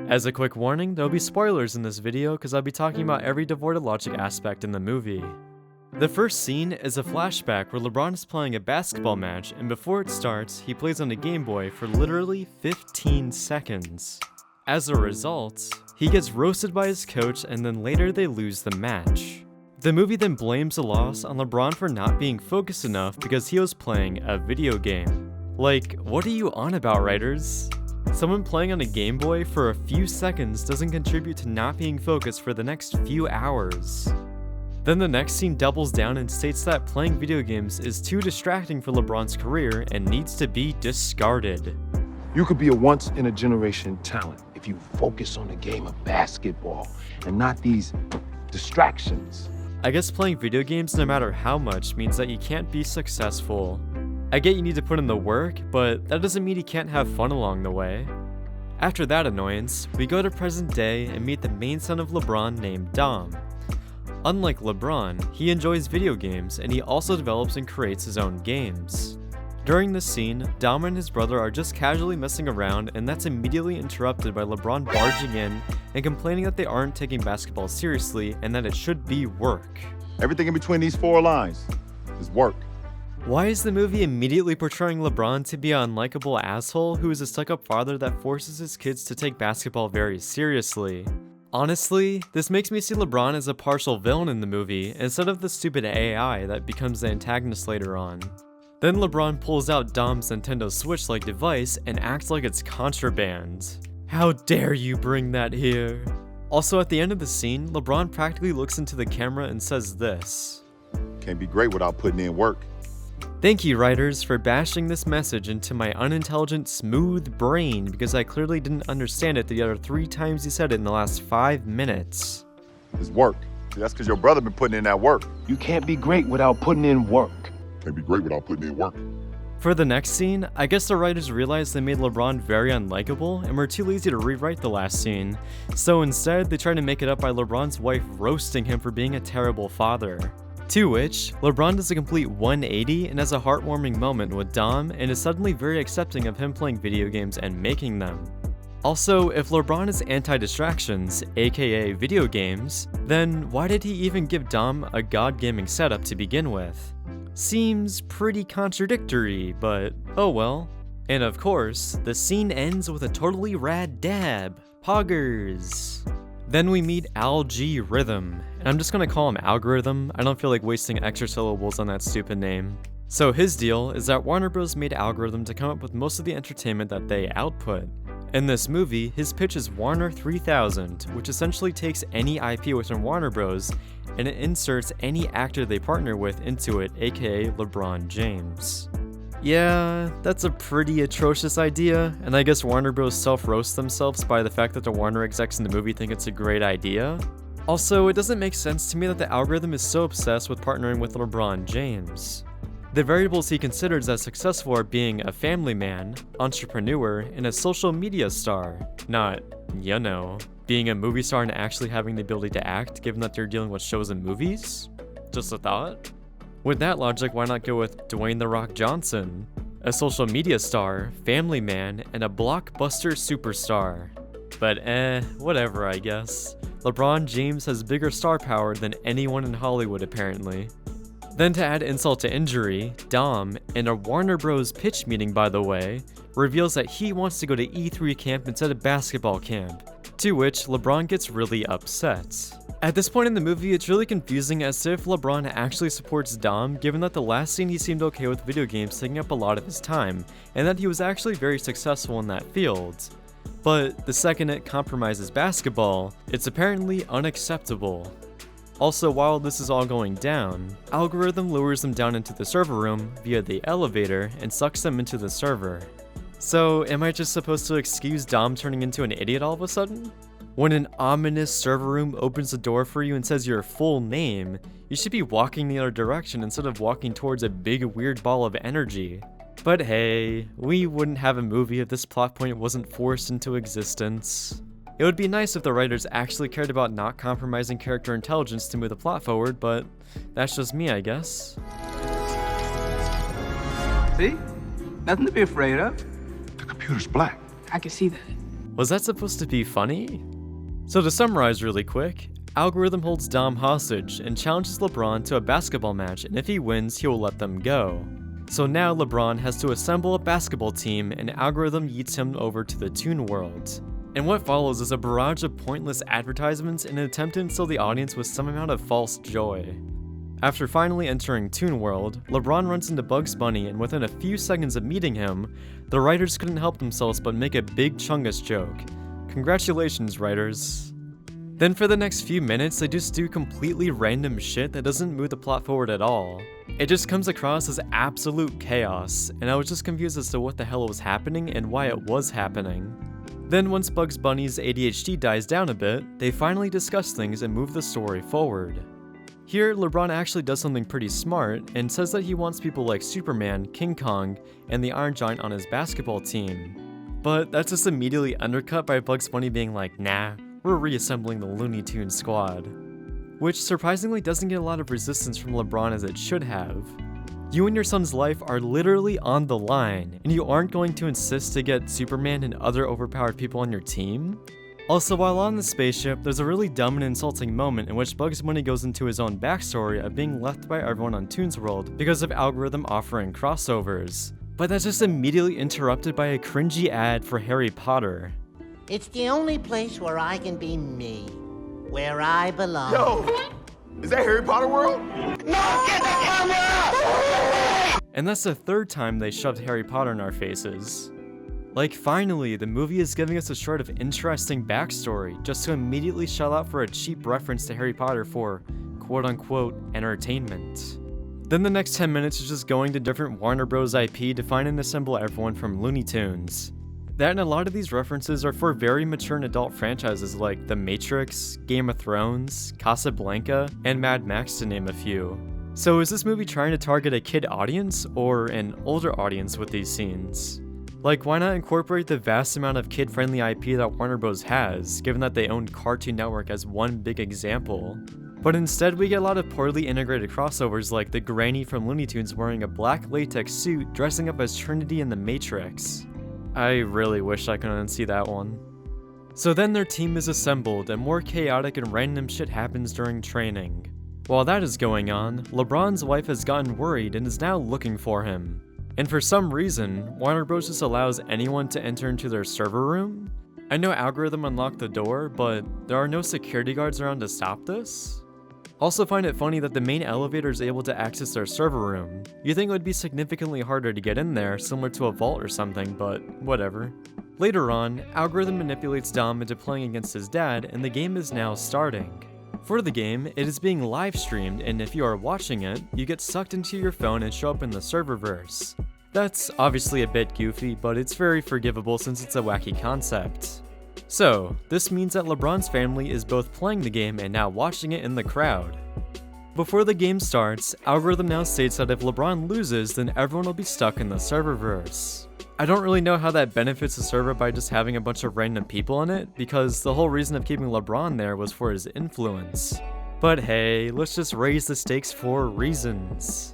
As a quick warning, there'll be spoilers in this video because I'll be talking about every devoid of logic aspect in the movie. The first scene is a flashback where LeBron is playing a basketball match, and before it starts, he plays on a Game Boy for literally 15 seconds. As a result, he gets roasted by his coach and then later they lose the match. The movie then blames the loss on LeBron for not being focused enough because he was playing a video game. Like, what are you on about, writers? Someone playing on a Game Boy for a few seconds doesn't contribute to not being focused for the next few hours. Then the next scene doubles down and states that playing video games is too distracting for LeBron's career and needs to be discarded. You could be a once-in-a-generation talent if you focus on the game of basketball and not these distractions. I guess playing video games no matter how much means that you can't be successful. I get you need to put in the work, but that doesn't mean you can't have fun along the way. After that annoyance, we go to present day and meet the main son of LeBron named Dom. Unlike LeBron, he enjoys video games and he also develops and creates his own games. During this scene, Dom and his brother are just casually messing around, and that's immediately interrupted by LeBron barging in and complaining that they aren't taking basketball seriously and that it should be work. Everything in between these four lines is work. Why is the movie immediately portraying LeBron to be an unlikable asshole who is a stuck-up father that forces his kids to take basketball very seriously? Honestly, this makes me see LeBron as a partial villain in the movie instead of the stupid AI that becomes the antagonist later on. Then LeBron pulls out Dom's Nintendo Switch-like device and acts like it's contraband. How dare you bring that here? Also, at the end of the scene, LeBron practically looks into the camera and says this. Can't be great without putting in work. Thank you, writers, for bashing this message into my unintelligent, smooth brain because I clearly didn't understand it the other 3 times you said it in the last 5 minutes. It's work. See, that's because your brother been putting in that work. You can't be great without putting in work. Can't be great without putting in work. For the next scene, I guess the writers realized they made LeBron very unlikable and were too lazy to rewrite the last scene. So instead, they tried to make it up by LeBron's wife roasting him for being a terrible father. To which, LeBron does a complete 180 and has a heartwarming moment with Dom and is suddenly very accepting of him playing video games and making them. Also, if LeBron is anti-distractions, aka video games, then why did he even give Dom a God gaming setup to begin with? Seems pretty contradictory, but oh well. And of course, the scene ends with a totally rad dab. Poggers! Then we meet Al-G Rhythm, and I'm just gonna call him Algorithm. I don't feel like wasting extra syllables on that stupid name. So his deal is that Warner Bros. Made Algorithm to come up with most of the entertainment that they output. In this movie, his pitch is Warner 3000, which essentially takes any IP within Warner Bros. And it inserts any actor they partner with into it, aka LeBron James. Yeah, that's a pretty atrocious idea, and I guess Warner Bros. Self-roast themselves by the fact that the Warner execs in the movie think it's a great idea. Also, it doesn't make sense to me that the algorithm is so obsessed with partnering with LeBron James. The variables he considers as successful are being a family man, entrepreneur, and a social media star. Not, you know, being a movie star and actually having the ability to act, given that they're dealing with shows and movies? Just a thought? With that logic, why not go with Dwayne "The Rock" Johnson? A social media star, family man, and a blockbuster superstar. But whatever I guess. LeBron James has bigger star power than anyone in Hollywood apparently. Then to add insult to injury, Dom, in a Warner Bros. Pitch meeting by the way, reveals that he wants to go to E3 camp instead of basketball camp, to which LeBron gets really upset. At this point in the movie, it's really confusing as if LeBron actually supports Dom, given that the last scene he seemed okay with video games taking up a lot of his time, and that he was actually very successful in that field. But the second it compromises basketball, it's apparently unacceptable. Also, while this is all going down, Algorithm lures them down into the server room via the elevator and sucks them into the server. So, am I just supposed to excuse Dom turning into an idiot all of a sudden? When an ominous server room opens the door for you and says your full name, you should be walking the other direction instead of walking towards a big weird ball of energy. But hey, we wouldn't have a movie if this plot point wasn't forced into existence. It would be nice if the writers actually cared about not compromising character intelligence to move the plot forward, but that's just me, I guess. See? Nothing to be afraid of. The computer's black. I can see that. Was that supposed to be funny? So to summarize really quick, Algorithm holds Dom hostage and challenges LeBron to a basketball match, and if he wins, he will let them go. So now LeBron has to assemble a basketball team, and Algorithm yeets him over to the Toon World. And what follows is a barrage of pointless advertisements in an attempt to instill the audience with some amount of false joy. After finally entering Toon World, LeBron runs into Bugs Bunny, and within a few seconds of meeting him, the writers couldn't help themselves but make a big Chungus joke. Congratulations, writers. Then for the next few minutes, they just do completely random shit that doesn't move the plot forward at all. It just comes across as absolute chaos, and I was just confused as to what the hell was happening and why it was happening. Then once Bugs Bunny's ADHD dies down a bit, they finally discuss things and move the story forward. Here, LeBron actually does something pretty smart and says that he wants people like Superman, King Kong, and the Iron Giant on his basketball team. But that's just immediately undercut by Bugs Bunny being like, nah, we're reassembling the Looney Tunes squad. Which surprisingly doesn't get a lot of resistance from LeBron as it should have. You and your son's life are literally on the line, and you aren't going to insist to get Superman and other overpowered people on your team? Also, while on the spaceship, there's a really dumb and insulting moment in which Bugs Bunny goes into his own backstory of being left by everyone on Toon's World because of Algorithm offering crossovers. But that's just immediately interrupted by a cringy ad for Harry Potter. It's the only place where I can be me, where I belong. Yo, is that Harry Potter World? No, get the camera! And that's the third time they shoved Harry Potter in our faces. Like, finally, the movie is giving us a sort of interesting backstory, just to immediately shell out for a cheap reference to Harry Potter for quote-unquote entertainment. Then the next 10 minutes is just going to different Warner Bros. IP to find and assemble everyone from Looney Tunes. That and a lot of these references are for very mature and adult franchises like The Matrix, Game of Thrones, Casablanca, and Mad Max to name a few. So is this movie trying to target a kid audience or an older audience with these scenes? Like, why not incorporate the vast amount of kid-friendly IP that Warner Bros. Has, given that they own Cartoon Network as one big example? But instead we get a lot of poorly integrated crossovers like the granny from Looney Tunes wearing a black latex suit dressing up as Trinity in The Matrix. I really wish I could unsee that one. So then their team is assembled and more chaotic and random shit happens during training. While that is going on, LeBron's wife has gotten worried and is now looking for him. And for some reason, Warner Bros. Just allows anyone to enter into their server room? I know Algorithm unlocked the door, but there are no security guards around to stop this? Also find it funny that the main elevator is able to access their server room. You'd think it would be significantly harder to get in there, similar to a vault or something, but whatever. Later on, Algorithm manipulates Dom into playing against his dad, and the game is now starting. For the game, it is being live streamed, and if you are watching it, you get sucked into your phone and show up in the serververse. That's obviously a bit goofy, but it's very forgivable since it's a wacky concept. So, this means that LeBron's family is both playing the game and now watching it in the crowd. Before the game starts, Algorithm now states that if LeBron loses, then everyone will be stuck in the serververse. I don't really know how that benefits the server by just having a bunch of random people in it, because the whole reason of keeping LeBron there was for his influence. But hey, let's just raise the stakes for reasons.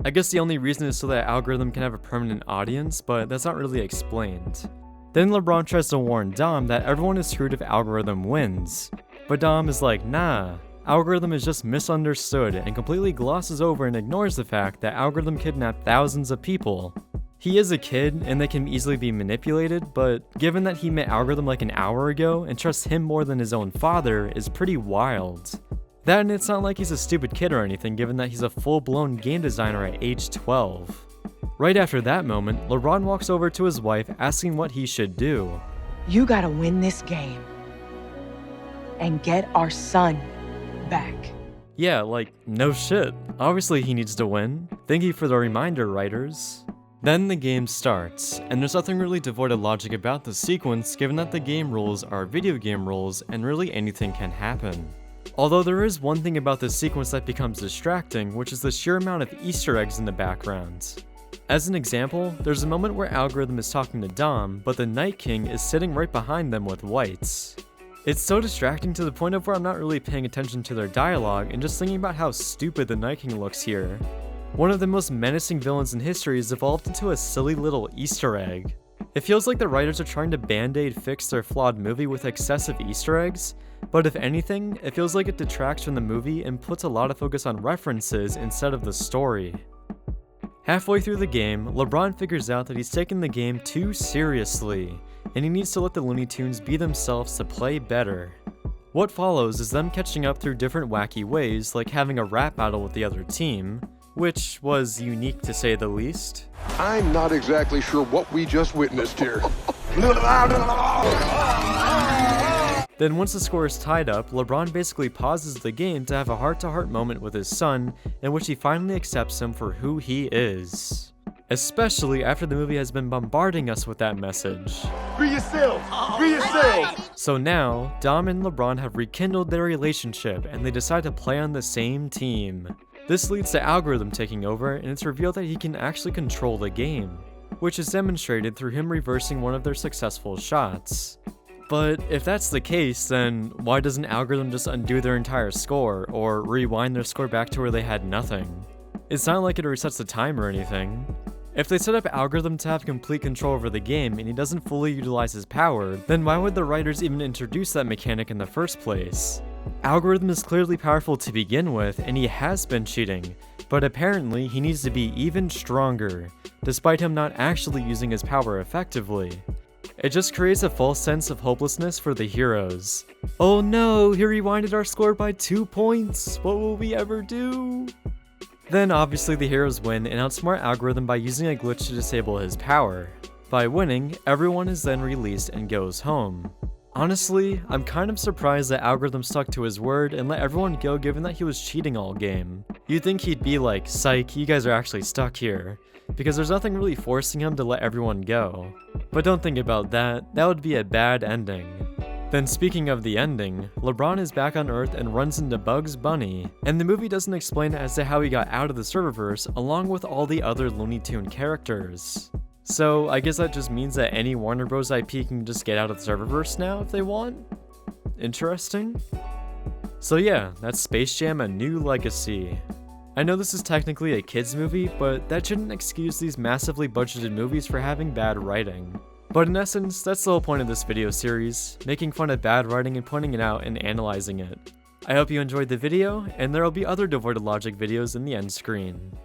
I guess the only reason is so that Algorithm can have a permanent audience, but that's not really explained. Then LeBron tries to warn Dom that everyone is screwed if Algorithm wins. But Dom is like, nah, Algorithm is just misunderstood and completely glosses over and ignores the fact that Algorithm kidnapped thousands of people. He is a kid and they can easily be manipulated, but given that he met Algorithm like an hour ago and trusts him more than his own father is pretty wild. That and it's not like he's a stupid kid or anything given that he's a full-blown game designer at age 12. Right after that moment, LeBron walks over to his wife asking what he should do. You gotta win this game and get our son back. Yeah, like, no shit. Obviously he needs to win. Thank you for the reminder, writers. Then the game starts, and there's nothing really devoid of logic about the sequence given that the game rules are video game rules and really anything can happen. Although there is one thing about this sequence that becomes distracting, which is the sheer amount of Easter eggs in the background. As an example, there's a moment where Algorithm is talking to Dom, but the Night King is sitting right behind them with whites. It's so distracting to the point of where I'm not really paying attention to their dialogue and just thinking about how stupid the Night King looks here. One of the most menacing villains in history is evolved into a silly little Easter egg. It feels like the writers are trying to band-aid fix their flawed movie with excessive Easter eggs, but if anything, it feels like it detracts from the movie and puts a lot of focus on references instead of the story. Halfway through the game, LeBron figures out that he's taken the game too seriously, and he needs to let the Looney Tunes be themselves to play better. What follows is them catching up through different wacky ways, like having a rap battle with the other team, which was unique to say the least. I'm not exactly sure what we just witnessed here. Then once the score is tied up, LeBron basically pauses the game to have a heart-to-heart moment with his son, in which he finally accepts him for who he is. Especially after the movie has been bombarding us with that message. Be yourself! Be yourself! So now, Dom and LeBron have rekindled their relationship, and they decide to play on the same team. This leads to Algorithm taking over, and it's revealed that he can actually control the game, which is demonstrated through him reversing one of their successful shots. But if that's the case, then why doesn't Algorithm just undo their entire score, or rewind their score back to where they had nothing? It's not like it resets the time or anything. If they set up Algorithm to have complete control over the game and he doesn't fully utilize his power, then why would the writers even introduce that mechanic in the first place? Algorithm is clearly powerful to begin with, and he has been cheating, but apparently he needs to be even stronger, despite him not actually using his power effectively. It just creates a false sense of hopelessness for the heroes. Oh no, he rewinded our score by 2 points, what will we ever do? Then obviously the heroes win and outsmart Algorithm by using a glitch to disable his power. By winning, everyone is then released and goes home. Honestly, I'm kind of surprised that Algorithm stuck to his word and let everyone go given that he was cheating all game. You'd think he'd be like, psych, you guys are actually stuck here, because there's nothing really forcing him to let everyone go. But don't think about that, that would be a bad ending. Then speaking of the ending, LeBron is back on Earth and runs into Bugs Bunny, and the movie doesn't explain as to how he got out of the serververse along with all the other Looney Tune characters. So I guess that just means that any Warner Bros. IP can just get out of the serververse now if they want? Interesting. So yeah, that's Space Jam: A New Legacy. I know this is technically a kids movie, but that shouldn't excuse these massively budgeted movies for having bad writing. But in essence, that's the whole point of this video series, making fun of bad writing and pointing it out and analyzing it. I hope you enjoyed the video, and there will be other Devoid of Logic videos in the end screen.